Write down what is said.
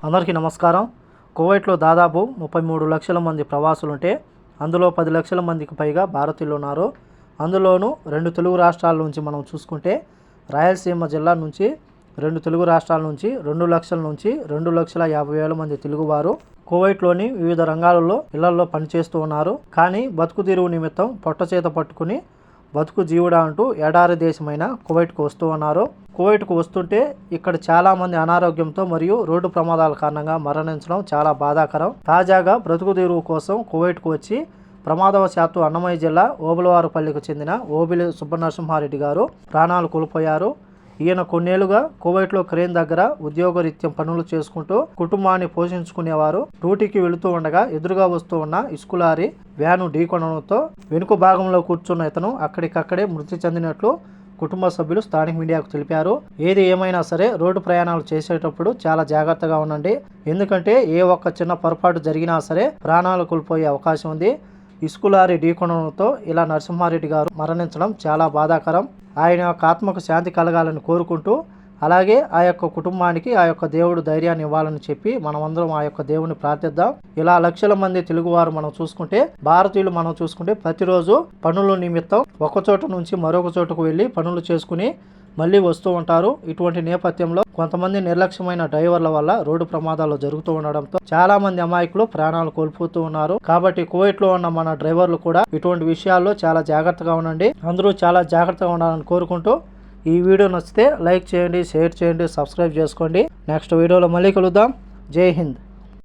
అందరికీ నమస్కారం. కువైట్లో దాదాపు 33 లక్షల మంది ప్రవాసులు ఉంటే అందులో 10 లక్షల మందికి పైగా భారతీయులు ఉన్నారు. అందులోనూ 2 తెలుగు రాష్ట్రాల నుంచి మనం చూసుకుంటే రాయలసీమ జిల్లా నుంచి 2 తెలుగు రాష్ట్రాల నుంచి 2 లక్షల నుంచి 2,50,000 మంది తెలుగువారు కువైట్లోని వివిధ రంగాలలో ఇళ్లలో పనిచేస్తూ ఉన్నారు. కానీ బతుకు తెరువు నిమిత్తం పొట్ట చేత పట్టుకుని బతుకు జీవుడా అంటూ ఎడారి దేశమైన కువైట్కు వస్తూ ఉన్నారు. కువైట్కు వస్తుంటే ఇక్కడ చాలామంది అనారోగ్యంతో మరియు రోడ్డు ప్రమాదాల కారణంగా మరణించడం చాలా బాధాకరం. తాజాగా బ్రతుకు తెరువు కోసం కువైట్కు వచ్చి ప్రమాదవశాత్తు అన్నమయ్య జిల్లా ఓబులవారిపల్లికి చెందిన ఓబిలి సుబ్బనరసింహారెడ్డి గారు ప్రాణాలు కోల్పోయారు. ఈయన కొన్నేళ్లుగా కువైట్లో క్రేన్ దగ్గర ఉద్యోగరీత్యం పనులు చేసుకుంటూ కుటుంబాన్ని పోషించుకునేవారు. డ్యూటీకి వెళుతూ ఉండగా ఎదురుగా వస్తూ ఉన్న ఇసుక లారీ వ్యాను ఢీకొనడంతో వెనుక భాగంలో కూర్చున్న ఇతను అక్కడికక్కడే మృతి చెందినట్లు కుటుంబ సభ్యులు స్థానిక మీడియాకు తెలిపారు. ఏది ఏమైనా సరే రోడ్డు ప్రయాణాలు చేసేటప్పుడు చాలా జాగ్రత్తగా ఉండండి. ఎందుకంటే ఏ ఒక్క చిన్న పొరపాటు జరిగినా సరే ప్రాణాలు కోల్పోయే అవకాశం ఉంది. ఇసుక లారీ ఢీకొనడంతో ఇలా నరసింహారెడ్డి గారు మరణించడం చాలా బాధాకరం. ఆయన యొక్క ఆత్మకు శాంతి కలగాలని కోరుకుంటూ అలాగే ఆ యొక్క కుటుంబానికి ఆ యొక్క దేవుడు ధైర్యాన్ని ఇవ్వాలని చెప్పి మనమందరం ఆ యొక్క దేవుని ప్రార్థిద్దాం. ఇలా లక్షల మంది తెలుగువారు మనం చూసుకుంటే భారతీయులు మనం చూసుకుంటే ప్రతిరోజు పనుల నిమిత్తం ఒక చోట నుంచి మరొక చోటకు వెళ్ళి పనులు చేసుకుని మళ్ళీ వస్తూ ఉంటారు. ఇటువంటి నేపథ్యంలో కొంతమంది నిర్లక్ష్యమైన డ్రైవర్ల వల్ల రోడ్డు ప్రమాదాలు జరుగుతూ ఉండడంతో చాలా మంది అమాయకులు ప్రాణాలు కోల్పోతూ ఉన్నారు. కాబట్టి కువైట్ లో ఉన్న మన డ్రైవర్లు కూడా ఇటువంటి విషయాల్లో చాలా జాగ్రత్తగా ఉండండి. అందరూ చాలా జాగ్రత్తగా ఉండాలని కోరుకుంటూ ఈ వీడియో నచ్చితే లైక్ చేయండి, షేర్ చేయండి, సబ్స్క్రైబ్ చేసుకోండి. నెక్స్ట్ వీడియోలో మళ్ళీ కలుద్దాం. జై హింద్.